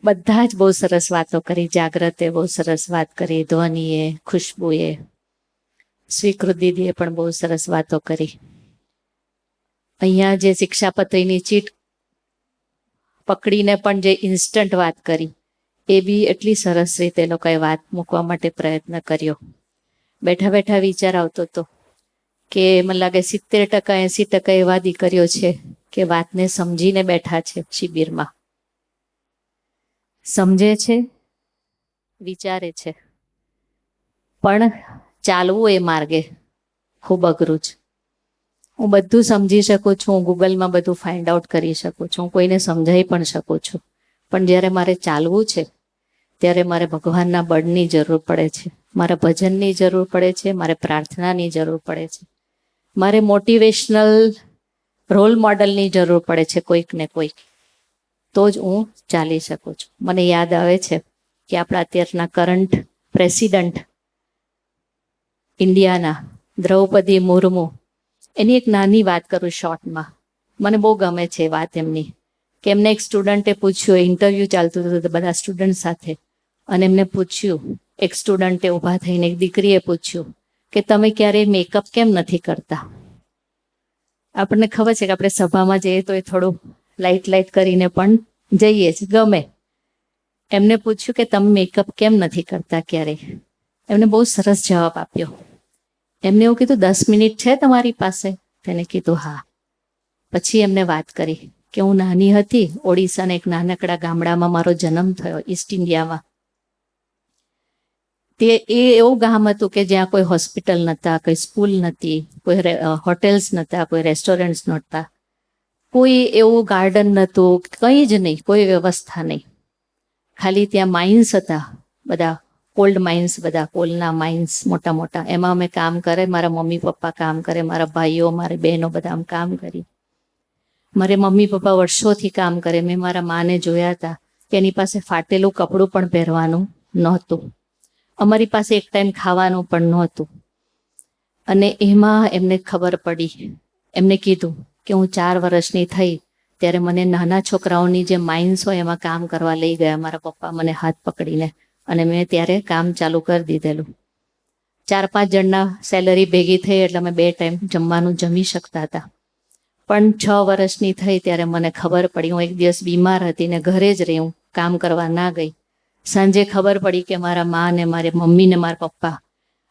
બધા જ બહુ સરસ વાતો કરી. જાગ્રતે બહુ સરસ વાત કરી, ધ્વનિએ, ખુશ્બુએ, સ્વીકૃતિ દીદીએ પણ બહુ સરસ વાતો કરી. અહીંયા જે શિક્ષાપત્રીની ચીટ પકડીને પણ જે ઇન્સ્ટન્ટ વાત કરી, એ બી એટલી સરસ રીતે લોકોએ વાત મૂકવા માટે પ્રયત્ન કર્યો. બેઠા બેઠા વિચાર આવતો હતો કે મને લાગે 70% 80% એવા દીકરીઓ છે કે વાતને સમજીને બેઠા છે શિબિરમાં, સમજે છે, વિચારે છે, પણ ચાલવું એ માર્ગે ખૂબ અઘરું છે. હું બધું સમજી શકું છું, હું ગૂગલમાં બધું ફાઇન્ડ આઉટ કરી શકું છું, હું કોઈને સમજાવી પણ શકું છું, પણ જ્યારે મારે ચાલવું છે ત્યારે મારે ભગવાનના બળની જરૂર પડે છે, મારે ભજનની જરૂર પડે છે, મારે પ્રાર્થનાની જરૂર પડે છે, મારે મોટિવેશનલ રોલ મોડલની જરૂર પડે છે કોઈક ને કોઈક, તો જ હું ચાલી શકું છું. મને યાદ આવે છે કે આપણા અત્યારના કરંટ પ્રેસિડન્ટ ઇન્ડિયાના દ્રૌપદી મુર્મુ, એની એક નાની વાત કરું શોર્ટમાં. મને બહુ ગમે છે વાત એમની, કે એમને એક સ્ટુડન્ટે પૂછ્યું, ઇન્ટરવ્યૂ ચાલતું હતું બધા સ્ટુડન્ટ સાથે, અને એમને પૂછ્યું, એક સ્ટુડન્ટે ઊભા થઈને એક દીકરીએ પૂછ્યું કે તમે ક્યારેય મેકઅપ કેમ નથી કરતા? આપણને ખબર છે કે આપણે સભામાં જઈએ તો એ થોડું લાઇટ કરીને પણ જઈએ જ, ગમે. એમને પૂછ્યું કે તમે મેકઅપ કેમ નથી કરતા ક્યારેય? એમને બહુ સરસ જવાબ આપ્યો. એમને એવું કીધું 10 મિનિટ છે તમારી પાસે? તેને કીધું હા. પછી એમને વાત કરી કે હું નાની હતી, ઓડિશાના એક નાનકડા ગામડામાં મારો જન્મ થયો, ઈસ્ટ ઇન્ડિયામાં. એ એવું ગામ હતું કે જ્યાં કોઈ હોસ્પિટલ નહોતા, કોઈ સ્કૂલ નથી, કોઈ હોટેલ્સ નહોતા, કોઈ રેસ્ટોરન્ટ્સ નહોતા, કોઈ એવું ગાર્ડન નહોતું, કંઈ જ નહીં, કોઈ વ્યવસ્થા નહીં. ખાલી ત્યાં માઇન્સ હતા, બધા કોલ્ડ માઇન્સ, બધા કોલના માઇન્સ મોટા મોટા, એમાં અમે કામ કરે, મારા મમ્મી પપ્પા કામ કરે, મારા ભાઈઓ, મારી બહેનો બધા આમ કામ કરી. મારે મમ્મી પપ્પા વર્ષોથી કામ કરે. મેં મારા માને જોયા હતા કે એની પાસે ફાટેલું કપડું પણ પહેરવાનું નહોતું, અમારી પાસે એક ટાઈમ ખાવાનું પણ નહોતું. અને એમાં એમને ખબર પડી, એમને કીધું કે હું 4 વર્ષની થઈ ત્યારે મને નાના છોકરાઓની જે માઇન્સ હોય એમાં કામ કરવા લઈ ગયા મારા પપ્પા, મને હાથ પકડીને, અને મેં ત્યારે કામ ચાલુ કરી દીધેલું. 4-5 જણના સેલરી ભેગી થઈ એટલે અમે 2 ટાઈમ જમવાનું જમી શકતા હતા. પણ 6 વર્ષની થઈ ત્યારે મને ખબર પડી, હું એક દિવસ બીમાર હતી ને ઘરે જ રહી, હું કામ કરવા ના ગઈ. સાંજે ખબર પડી કે મારા મા ને મારી મમ્મી ને મારા પપ્પા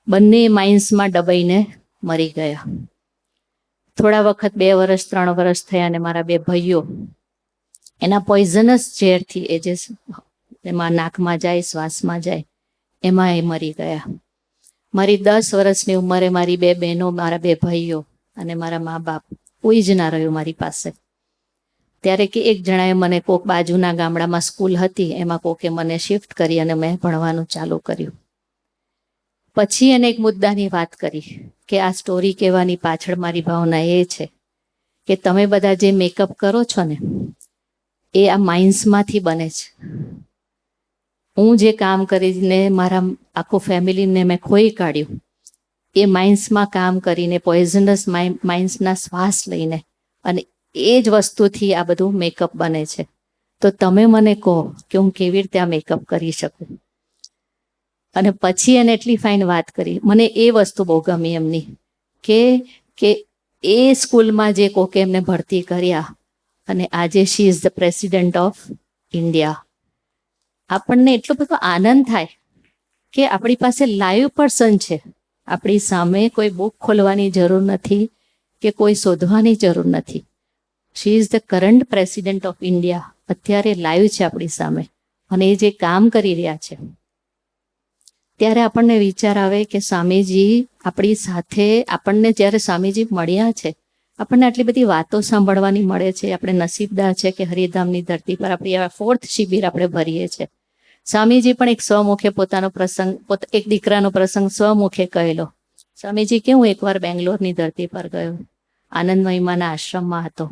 બંને માઇન્સમાં દબાઈને મરી ગયા. થોડા વખત 2 વર્ષ 3 વર્ષ થયા અને મારા 2 ભાઈઓ એના પોઈઝનસ ઝેરથી, એ જે એમાં નાકમાં જાય, શ્વાસમાં જાય, એમાં એ મરી ગયા. મારી 10 વર્ષની ઉંમરે મારી 2 બહેનો, મારા 2 ભાઈઓ અને મારા મા બાપ, કોઈ જ ના રહ્યું મારી પાસે. ત્યારે કે એક જણાએ મને, કોક બાજુના ગામડામાં સ્કૂલ હતી એમાં કોકે મને શિફ્ટ કરી અને મેં ભણવાનું ચાલુ કર્યું. પછી એને એક મુદ્દાની વાત કરી કે આ સ્ટોરી કહેવાની પાછળ મારી ભાવના એ છે કે તમે બધા જે મેકઅપ કરો છો ને એ આ માઇન્સમાંથી બને છે. હું જે કામ કરીને મારા આખું ફેમિલીને મેં ખોઈ કાઢ્યું, એ માઇન્સમાં કામ કરીને, પોઈઝનસ માઇન્સના શ્વાસ લઈને, અને એ જ વસ્તુથી આ બધું મેકઅપ બને છે. તો તમે મને કહો કે હું કેવી રીતે આ મેકઅપ કરી શકું? અને પછી એને એટલી ફાઇન વાત કરી, મને એ વસ્તુ બહુ ગમી એમની, કે એ સ્કૂલમાં જે કોકે એમને ભરતી કર્યા અને આજે she is the president of India. આપણને એટલો બધો આનંદ થાય કે આપણી પાસે લાઈવ પર્સન છે, આપણી સામે. કોઈ બુક ખોલવાની જરૂર નથી કે કોઈ શોધવાની જરૂર નથી. She is the current president of India, અત્યારે લાઈવ છે આપણી સામે, અને એ જે કામ કરી રહ્યા છે. ત્યારે આપણને વિચાર આવે કે સ્વામીજી આપણી સાથે, આપણને જ્યારે સ્વામીજી મળ્યા છે, આપણને આટલી બધી વાતો સાંભળવાની મળે છે. આપણે નસીબદાર છે કે હરિધામની ધરતી પર આપણી આ 4th શિબિર આપણે ભરીએ છીએ. સ્વામીજી પણ એક સ્વમુખે પોતાનો પ્રસંગ, એક દીકરાનો પ્રસંગ સ્વમુખે કહેલો. સ્વામીજી કે હું એકવાર બેંગ્લોરની ધરતી પર ગયો, આનંદ મહિમાના આશ્રમમાં હતો.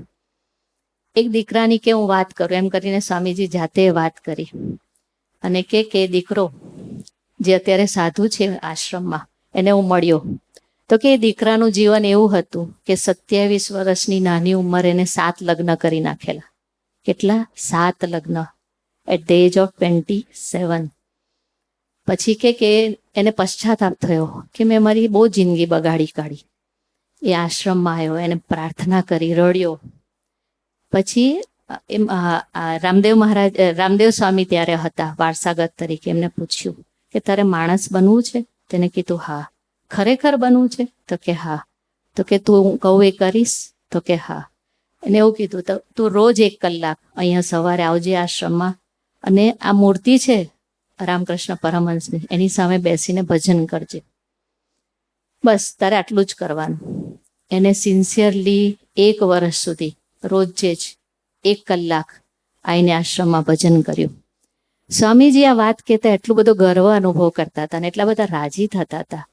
એક દીકરાની કે હું વાત કરું એમ કરીને સ્વામીજી જાતે વાત કરી, અને કે દીકરો જે અત્યારે સાધુ છે આશ્રમમાં, એને હું મળ્યો. તો કે દીકરાનું જીવન એવું હતું કે 27 વર્ષની નાની ઉંમરે એને 7 લગ્ન કરી નાખેલા. કેટલા? 7 લગ્ન. At the age of 27. પછી કે એને પશ્ચાતાપ થયો કે મેં મારી બહુ જિંદગી બગાડી કાઢી. એ આશ્રમમાં આવ્યો, એને પ્રાર્થના કરી, રડ્યો. પછી એમ રામદેવ મહારાજ, રામદેવ સ્વામી ત્યારે હતા વારસાગત તરીકે. એમને પૂછ્યું કે તારે માણસ બનવું છે? તેને કીધું હા. ખરેખર બનવું છે? તો કે હા. તો કે તું કહું એ કરીશ? તો કે હા. એને એવું કીધું તો તું રોજ 1 કલાક અહીંયા સવારે આવજે આશ્રમમાં, અને આ મૂર્તિ છે રામકૃષ્ણ પરમહંસની, એની સામે બેસીને ભજન કરજે. બસ તારે આટલું જ કરવાનું. એને સિન્સિયરલી 1 વર્ષ સુધી રોજે જ 1 કલાક આવીને આશ્રમમાં ભજન કર્યું. સ્વામીજી આ વાત કહેતા એટલું બધો ગર્વ અનુભવ કરતા હતા અને એટલા બધા રાજી થતા હતા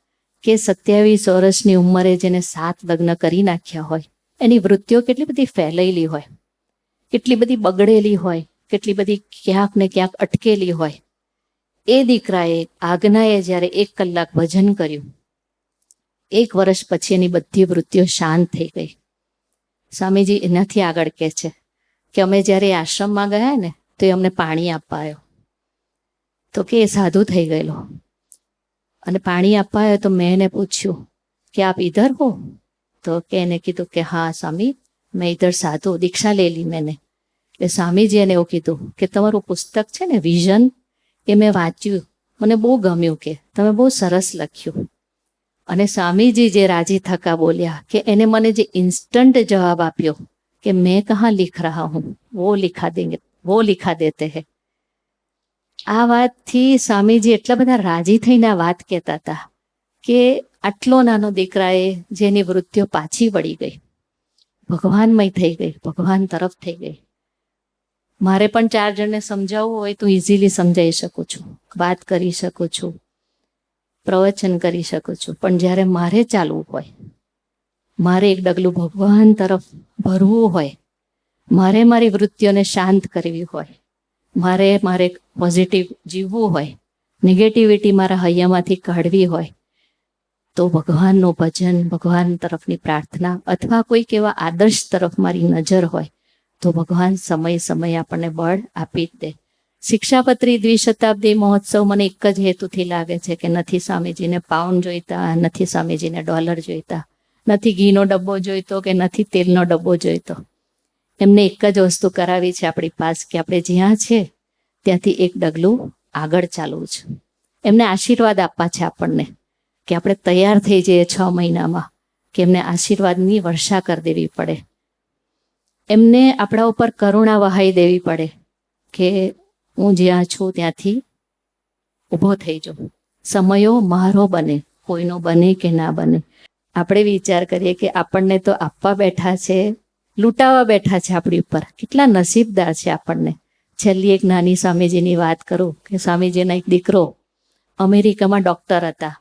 કે 27 વર્ષની ઉંમરે જેને 7 લગ્ન કરી નાખ્યા હોય, એની વૃત્તિઓ કેટલી બધી ફેલાયેલી હોય, કેટલી બધી બગડેલી હોય, કેટલી બધી ક્યાંક ને ક્યાંક અટકેલી હોય. એ દીકરાએ આજ્ઞાએ જ્યારે 1 કલાક ભજન કર્યું, 1 વર્ષ પછી એની બધી વૃત્તિઓ શાંત થઈ ગઈ. સ્વામીજી એનાથી આગળ કહે છે કે અમે જ્યારે આશ્રમમાં ગયા ને તો એ અમને પાણી આપવા આવ્યો. તો કે એ સાધુ થઈ ગયેલો, અને પાણી આપવા આવ્યો તો મેં એને પૂછ્યું કે આપ ઇધર હો? તો કે એને કીધું કે હા સ્વામી, મેં ઇધર સાધુ, દીક્ષા લે લી મેને. એટલે સ્વામીજી એને એવું કીધું કે તમારું પુસ્તક છે ને વિઝન, એ મેં વાંચ્યું, મને બહુ ગમ્યું, કે તમે બહુ સરસ લખ્યું. અને સ્વામીજી જે રાજી થકા બોલ્યા કે એને મને જે ઇન્સ્ટન્ટ જવાબ આપ્યો કે મેં કहाँ लिख रहा हूँ, वो लिखा देंगे, वो लिखा देते हैं. આ વાતથી સ્વામીજી એટલા બધા રાજી થઈને આ વાત કહેતા હતા કે આટલો નાનો દીકરાએ જેની વૃત્તિઓ પાછી વળી ગઈ, ભગવાનમય થઈ ગઈ, ભગવાન તરફ થઈ ગઈ. મારે પણ 4 જણને સમજાવવું હોય તો ઇઝીલી સમજાવી શકું છું, વાત કરી શકું છું, પ્રવચન કરી શકું છું. પણ જ્યારે મારે ચાલવું હોય, મારે એક ડગલું ભગવાન તરફ ભરવું હોય, મારે મારી વૃત્તિઓને શાંત કરવી હોય, મારે પોઝિટિવ જીવવું હોય, નેગેટિવિટી મારા હૈયામાંથી કાઢવી હોય, તો ભગવાનનું ભજન, ભગવાન તરફની પ્રાર્થના, અથવા કોઈક એવા આદર્શ તરફ મારી નજર હોય તો ભગવાન સમય સમયે આપણને બળ આપી જ દે. શિક્ષાપત્રી દ્વિશતાબ્દી મહોત્સવ મને એક જ હેતુથી લાગે છે કે નથી સ્વામીજીને પાઉન્ડ જોઈતા, નથી સ્વામીજીને ડોલર જોઈતા, નથી ઘીનો ડબ્બો જોઈતો કે નથી તેલનો ડબ્બો જોઈતો. એમને એક જ વસ્તુ કરાવી છે આપણી પાસ કે આપણે જ્યાં છે ત્યાંથી એક ડગલું આગળ ચાલવું છે. એમને આશીર્વાદ આપવા છે આપણને કે આપણે તૈયાર થઈ જઈએ 6 મહિનામાં, કે એમને આશીર્વાદની વર્ષા કરી દેવી પડે. એમને આપણા ઉપર કરુણા વહાઈ દેવી પડે કે હું જ્યાં છું ત્યાંથી ઊભો થઈ જાઉં. સમયો મારો બને, કોઈનો બને કે ના બને. આપણે વિચાર કરીએ કે આપણને તો આપવા બેઠા છે, લૂંટાવા બેઠા છે આપણી ઉપર. કેટલા નસીબદાર છે આપણને. છેલ્લી એક નાની સ્વામીજીની વાત કરું કે સ્વામીજીનો એક દીકરો અમેરિકામાં ડૉક્ટર હતા,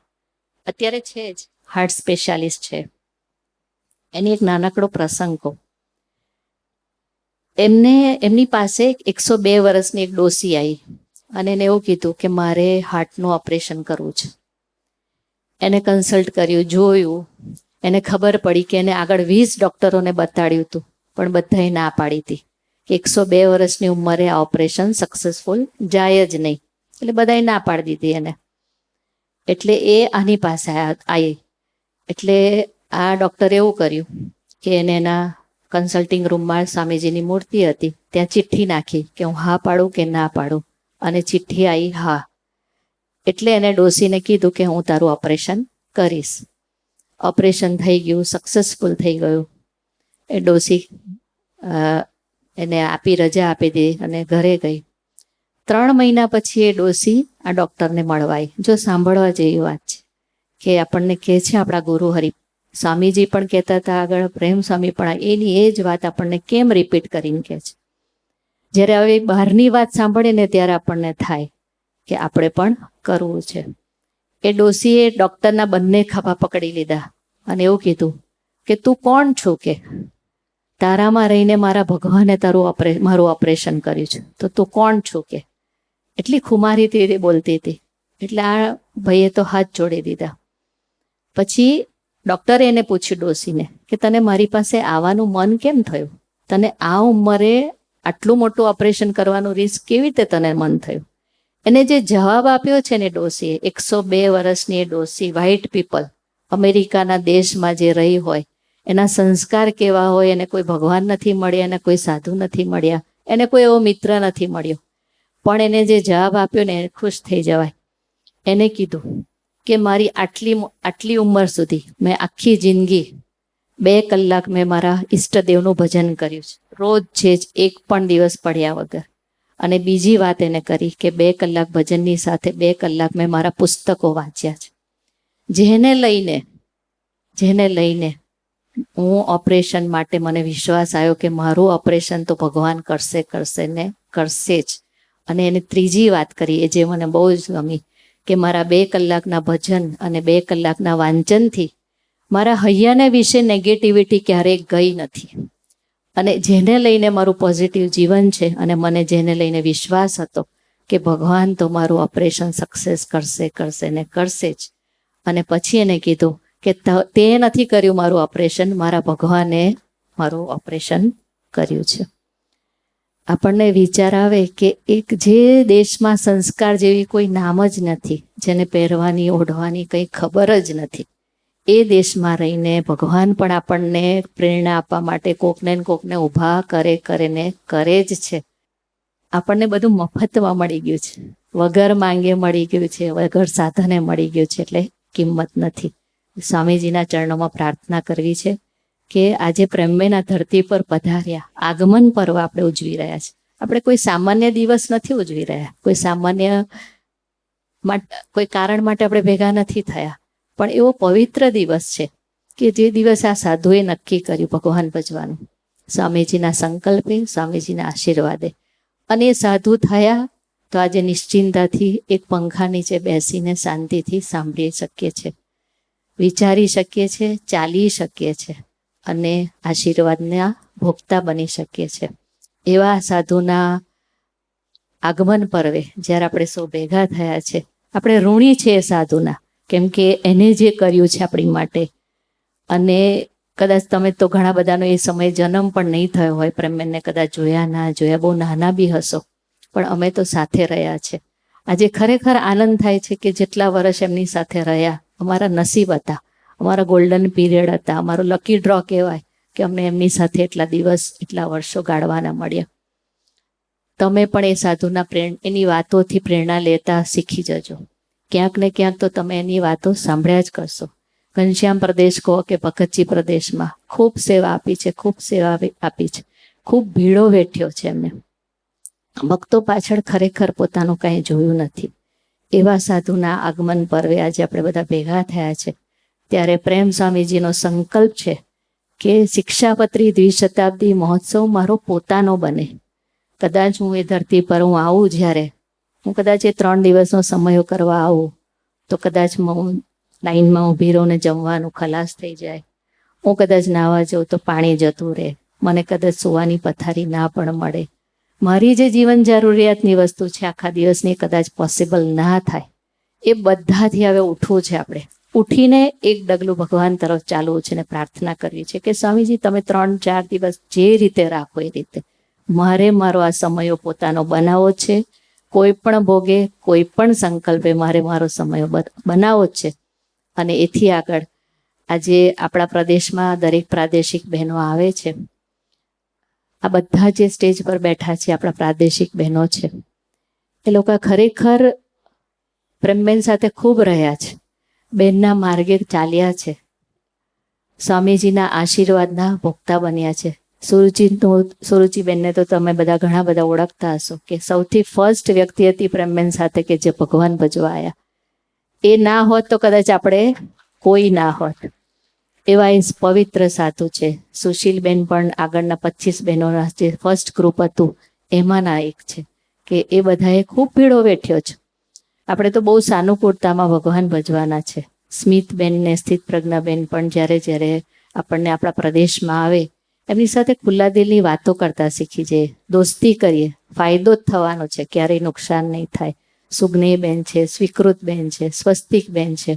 અત્યારે છે જ, હાર્ટ સ્પેશિયાલિસ્ટ છે. એની એક નાનકડો પ્રસંગ કહું. એમની પાસે 102 વર્ષની એક ડોસી આવી અને એને એવું કીધું કે મારે હાર્ટનું ઓપરેશન કરવું છે. એને કન્સલ્ટ કર્યું, જોયું, એને ખબર પડી કે એને આગળ 20 ડૉક્ટરોને બતાડ્યું હતું, પણ બધાએ ના પાડી હતી કે 102 વર્ષની ઉંમરે આ ઓપરેશન સક્સેસફુલ જાય જ નહીં. એટલે બધાએ ના પાડી દીધી એને. એટલે એ આની પાસે આવી. એટલે આ ડૉક્ટરે એવું કર્યું કે એને એના કન્સલ્ટિંગ રૂમમાં સ્વામીજીની મૂર્તિ હતી, ત્યાં ચિઠ્ઠી નાખી કે હું હા પાડું કે ના પાડું, અને ચિઠ્ઠી આવી હા. એટલે એને ડોસીને કીધું કે હું તારું ઓપરેશન કરીશ. ઓપરેશન થઈ ગયું, સક્સેસફુલ થઈ ગયું. એ ડોસી એને રજા આપી દીધી અને ઘરે ગઈ. 3 મહિના પછી એ ડોસી આ ડૉક્ટરને મળવાઈ. જો સાંભળવા જેવી વાત છે કે આપણને કહે છે આપણા ગુરુ હરિ સ્વામીજી પણ કહેતા હતા આગળ, પ્રેમ સ્વામી પણ, એની એ જ વાત આપણને કેમ રિપીટ કરીને કહે છે. જ્યારે હવે બહારની વાત સાંભળીએ ને ત્યારે આપણને થાય કે આપણે પણ કરવું છે. એ ડોસીએ ડૉક્ટરના બંને ખભા પકડી લીધા અને એવું કીધું કે તું કોણ છું, કે તારામાં રહીને મારા ભગવાને મારું ઓપરેશન કર્યું છે, તો તું કોણ છું, કે એટલી ખુમારીથી બોલતી હતી. એટલે આ ભાઈએ તો હાથ જોડી દીધા. પછી ડૉક્ટરે એને પૂછ્યું ડોસીને કે તને મારી પાસે આવવાનું મન કેમ થયું, તને આ ઉંમરે આટલું મોટું ઓપરેશન કરવાનું રિસ્ક કેવી રીતે તને મન થયું? એને જે જવાબ આપ્યો છે ને ડોસીએ, 102 વર્ષની એ ડોસી, વ્હાઇટ પીપલ, અમેરિકાના દેશમાં જે રહી હોય, એના સંસ્કાર કેવા હોય, એને કોઈ ભગવાન નથી મળ્યા, એને કોઈ સાધુ નથી મળ્યા, એને કોઈ એવો મિત્ર નથી મળ્યો, પણ એને જે જવાબ આપ્યો ને એ ખુશ થઈ જવાય. એને કીધું કે મારી આટલી ઉંમર સુધી મેં આખી જિંદગી 2 કલાક મેં મારા ઈષ્ટદેવનું ભજન કર્યું છે, રોજ છે જ, એક પણ દિવસ પડ્યા વગર. અને બીજી વાત એને કરી કે 2 કલાક ભજનની સાથે 2 કલાક મેં મારા પુસ્તકો વાંચ્યા છે, જેને લઈને હું ઓપરેશન માટે મને વિશ્વાસ આવ્યો કે મારું ઓપરેશન તો ભગવાન કરશે ને કરશે જ. અને એને ત્રીજી વાત કરી એ જે મને બહુ જ ગમી કે મારા 2 કલાકના ભજન અને 2 કલાકના વાંચનથી મારા હૈયાને વિશે નેગેટિવિટી ક્યારેય ગઈ નથી. અને જેને લઈને મારું પોઝિટિવ જીવન છે અને મને જેને લઈને વિશ્વાસ હતો કે ભગવાન તો મારું ઓપરેશન સક્સેસ કરશે ને કરશે જ. અને પછી એને કીધું કે તે નથી કર્યું મારું ઓપરેશન, મારા ભગવાને મારું ઓપરેશન કર્યું છે. આપણને વિચાર આવે કે એક જે દેશમાં સંસ્કાર જેવી કોઈ નામ જ નથી, જેને પહેરવાની ઓઢવાની કંઈ ખબર જ નથી, એ દેશમાં રહીને ભગવાન પણ આપણને પ્રેરણા આપવા માટે કોકને ઊભા કરે જ છે. આપણને બધું મફતમાં મળી ગયું છે, વગર માંગે મળી ગયું છે, વગર સાધને મળી ગયું છે, એટલે કિંમત નથી. સ્વામીજીના ચરણોમાં પ્રાર્થના કરવી છે કે આજે પ્રેમમેના ધરતી પર પધાર્યા, આગમન પર્વ આપણે ઉજવી રહ્યા છે. આપણે કોઈ સામાન્ય દિવસ નથી ઉજવી રહ્યા, કોઈ સામાન્ય કોઈ કારણ માટે આપણે ભેગા નથી થયા, પણ એવો પવિત્ર દિવસ છે કે જે દિવસે આ સાધુએ નક્કી કર્યું ભગવાન ભજવાનું, સ્વામીજીના સંકલ્પે, સ્વામીજીના આશીર્વાદે. અને એ સાધુ થયા તો આજે નિશ્ચિંતાથી એક પંખા નીચે બેસીને શાંતિથી સાંભળી શકીએ છીએ, વિચારી શકીએ છીએ, ચાલી શકીએ છીએ અને આશીર્વાદના ભોગતા બની શકીએ છીએ. એવા સાધુના આગમન પર્વે જ્યારે આપણે સૌ ભેગા થયા છે, આપણે ઋણી છે એ સાધુના, કેમ કે એને જે કર્યું છે આપણી માટે. અને કદાચ તમે તો ઘણા બધાનો એ સમય જન્મ પણ નહીં થયો હોય, પ્રેમબેનને કદાચ જોયા ના જોયા, બહુ નાના બી હશો, પણ અમે તો સાથે રહ્યા છે. આજે ખરેખર આનંદ થાય છે કે જેટલા વર્ષ એમની સાથે રહ્યા, અમારા નસીબ હતા, અમારા ગોલ્ડન પીરિયડ હતા, અમારો લકી ડ્રો કહેવાય કે અમને એમની સાથે એટલા દિવસ, એટલા વર્ષો ગાળવાના મળ્યા. તમે પણ એ સાધુના એની વાતોથી પ્રેરણા લેતા શીખી જજો. ક્યાંક ને ક્યાંક તો તમે એની વાતો સાંભળ્યા જ કરશો. ઘનશ્યામ પ્રદેશ કહો કે ભગતજી પ્રદેશમાં ખૂબ સેવા આપી છે, ખૂબ ભીડો વેઠ્યો છે એમને. ભક્તો પાછળ ખરેખર પોતાનું કાંઈ જોયું નથી. એવા સાધુના આગમન પર્વે આજે આપણે બધા ભેગા થયા છે, ત્યારે પ્રેમ સ્વામીજીનો સંકલ્પ છે કે શિક્ષાપત્રી દ્વિશતાબ્દી મહોત્સવ મારો પોતાનો બને. કદાચ હું એ ધરતી પર હું આવું, જ્યારે હું કદાચ એ 3 દિવસનો સમય કરવા આવું, તો કદાચ હું લાઈનમાં ઊભી રહું ને જમવાનું ખલાસ થઈ જાય, હું કદાચ નાહવા જાઉં તો પાણી જતું રહે, મને કદાચ સુવાની પથારી ના પણ મળે, મારી જે જીવન જરૂરિયાતની વસ્તુ છે આખા દિવસની કદાચ પોસિબલ ના થાય. એ બધાથી હવે ઉઠવું છે આપણે. ઉઠીને એક ડગલું ભગવાન તરફ ચાલવું છે ને પ્રાર્થના કરવી છે કે સ્વામીજી તમે 3-4 દિવસ જે રીતે રાખો એ રીતે મારે મારો આ સમયો પોતાનો બનાવવો છે. કોઈ પણ ભોગે, કોઈ પણ સંકલ્પે મારે મારો સમય બનાવવો જ છે. અને એથી આગળ આજે આપણા પ્રદેશમાં દરેક પ્રાદેશિક બહેનો આવે છે. આ બધા જે સ્ટેજ પર બેઠા છે આપણા પ્રાદેશિક બહેનો છે, એ લોકો ખરેખર પ્રેમબેન સાથે ખૂબ રહ્યા છે, બેનના માર્ગે ચાલ્યા છે, સ્વામીજીના આશીર્વાદના ભોગતા બન્યા છે. સુરુચિબેનને તો તમે બધા ઘણા બધા ઓળખતા હશો કે સૌથી ફર્સ્ટ વ્યક્તિ હતી પ્રેમબેન સાથે કે જે ભગવાન ભજવા આવ્યા. એ ના હોત તો કદાચ આપણે કોઈ ના હોત. એવા એ પવિત્ર સાધુ છે. સુશીલબેન પણ આગળના 25 બહેનોના જે ફર્સ્ટ ગ્રુપ હતું એમાંના એક છે કે એ બધાએ ખૂબ ભીડો વેઠ્યો છે. આપણે તો બહુ સાનુકૂળતામાં ભગવાન ભજવાના છે. સ્મિતબેન ને સ્થિતપ્રજ્ઞાબેન પણ જ્યારે આપણને આપણા પ્રદેશમાં આવે એમની સાથે ખુલ્લા દિલની વાતો કરતા શીખી જઈએ, દોસ્તી કરીએ, ફાયદો જ થવાનો છે, ક્યારેય નુકસાન નહીં થાય. સુગ્નેયબેન છે, સ્વીકૃતબેન છે, સ્વસ્તિકબેન છે,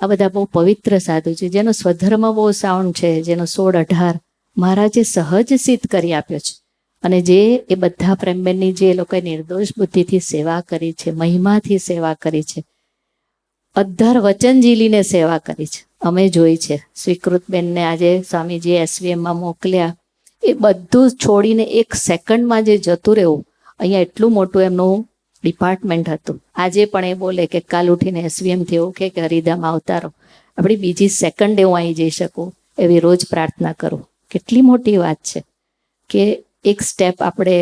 આ બધા બહુ પવિત્ર સાધુ છે જેનો સ્વધર્મ બહુ સાઉન્ડ છે, જેનો 16-18 મહારાજે સહજ સિદ્ધ કરી આપ્યો છે. અને જે એ બધા પ્રેમબેનની જે એ લોકોએ નિર્દોષ બુદ્ધિથી સેવા કરી છે, મહિમાથી સેવા કરી છે, અદ્ધર વચન ઝીલીને સેવા કરી છે, અમે જોઈ છે. સ્વીકૃતબેનને આજે સ્વામીજીએ SVMમાં મોકલ્યા, એ બધું છોડીને 1 સેકન્ડમાં જે જતું રહેવું. અહીંયા એટલું મોટું એમનું ડિપાર્ટમેન્ટ હતું. આજે પણ એ બોલે કે કાલ ઉઠીને SVMથી એવું કે હરિધામ આવતા રહો, આપણી બીજી સેકન્ડે હું અહીં જઈ શકું એવી રોજ પ્રાર્થના કરું. કેટલી મોટી વાત છે કે એક સ્ટેપ આપણે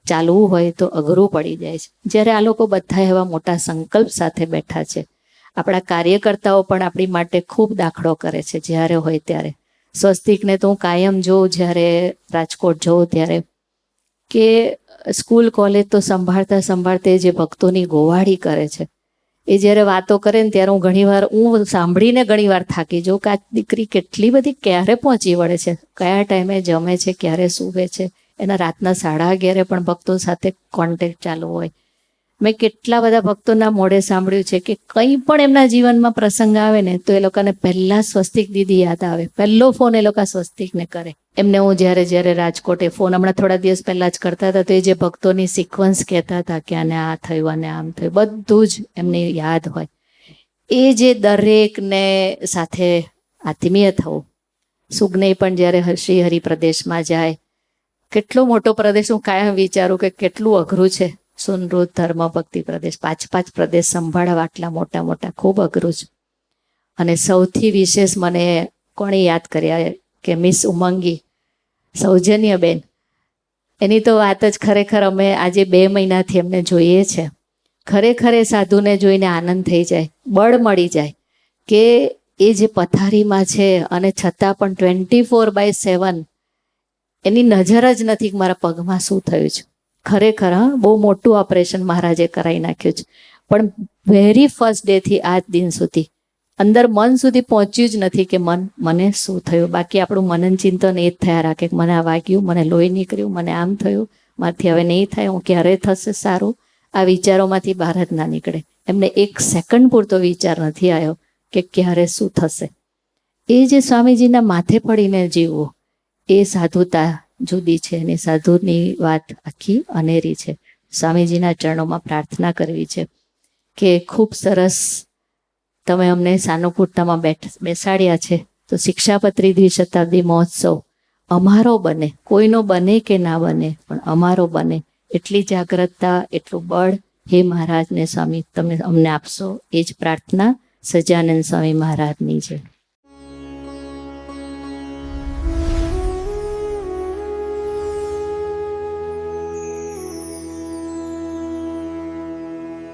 ચાલવું હોય તો અઘરું પડી જાય છે. જ્યારે આ લોકો બધા એવા મોટા સંકલ્પ સાથે બેઠા છે. આપણા કાર્યકર્તાઓ પણ આપણી માટે ખૂબ દાખલો કરે છે જ્યારે હોય ત્યારે. સ્વસ્તિકને તો હું કાયમ જોઉં જ્યારે રાજકોટ જોઉં ત્યારે, કે સ્કૂલ કોલેજ તો સંભાળતા જે ભક્તોની ગોવાડી કરે છે, એ જ્યારે વાતો કરે ને ત્યારે હું સાંભળીને ઘણીવાર થાકી જાઉં કે આ દીકરી કેટલી બધી ક્યારે પહોંચી વળે છે, કયા ટાઈમે જમે છે, ક્યારે સૂવે છે. એના રાતના 11:30 પણ ભક્તો સાથે કોન્ટેક્ટ ચાલુ હોય. મેં કેટલા બધા ભક્તોના મોઢે સાંભળ્યું છે કે કંઈ પણ એમના જીવનમાં પ્રસંગ આવે ને તો એ લોકોને પહેલાં સ્વસ્તિક દીદી યાદ આવે, પહેલો ફોન એ લોકો સ્વસ્તિકને કરે. એમને હું જ્યારે રાજકોટે ફોન હમણાં થોડા દિવસ પહેલાં જ કરતા હતા તો એ જે ભક્તોની સિક્વન્સ કહેતા હતા કે આને આ થયું અને આમ થયું, બધું જ એમને યાદ હોય. એ જે દરેકને સાથે આત્મીય થવું. સુગનઈ પણ જ્યારે શ્રી હરિ પ્રદેશમાં જાય, કેટલો મોટો પ્રદેશ, હું કાયમ વિચારું કે કેટલું અઘરું છે. સુનૃત ધર્મ ભક્તિ પ્રદેશ, 5 પ્રદેશ સંભાળવા, આટલા મોટા ખૂબ અઘરું છે. અને સૌથી વિશેષ મને કોણે યાદ કર્યા કે મિસ ઉમંગી સૌજન્યબેન, એની તો વાત જ ખરેખર અમે આજે 2 મહિનાથી એમને જોઈએ છે. ખરેખર એ સાધુને જોઈને આનંદ થઈ જાય, બળ મળી જાય કે એ જે પથારીમાં છે અને છતાં પણ 24/7 એની નજર જ નથી કે મારા પગમાં શું થયું છે. ખરેખર બહુ મોટું ઓપરેશન મહારાજે કરાવી નાખ્યું છે, પણ વેરી ફર્સ્ટ ડેથી આજ દિન સુધી અંદર મન સુધી પહોંચ્યું જ નથી કે મને શું થયું. બાકી આપણું મનન ચિંતન એ જ થયા રાખે કે મને આ વાગ્યું, મને લોહી નીકળ્યું, મને આમ થયું, મારાથી હવે નહીં થાય, હું ક્યારે થશે સારું. આ વિચારોમાંથી બહાર જ ના નીકળે. એમને 1 સેકન્ડ પૂરતો વિચાર નથી આવ્યો કે ક્યારે શું થશે. એ જે સ્વામીજીના માથે પડીને જીવવું, એ સાધુતા જુદી છે અને સાધુની વાત આખી અનેરી છે. સ્વામીજીના ચરણોમાં પ્રાર્થના કરવી છે કે ખૂબ સરસ તમે અમને સાનુકૂળતામાં બેસાડ્યા છે. તો શિક્ષાપત્રી દ્વિશતાબ્દી મહોત્સવ અમારો બને, કોઈનો બને કે ના બને, પણ અમારો બને એટલી જાગ્રતતા, એટલું બળ હે મહારાજને સ્વામી તમે અમને આપશો. એ જ પ્રાર્થના સજાનંદ સ્વામી મહારાજની છે.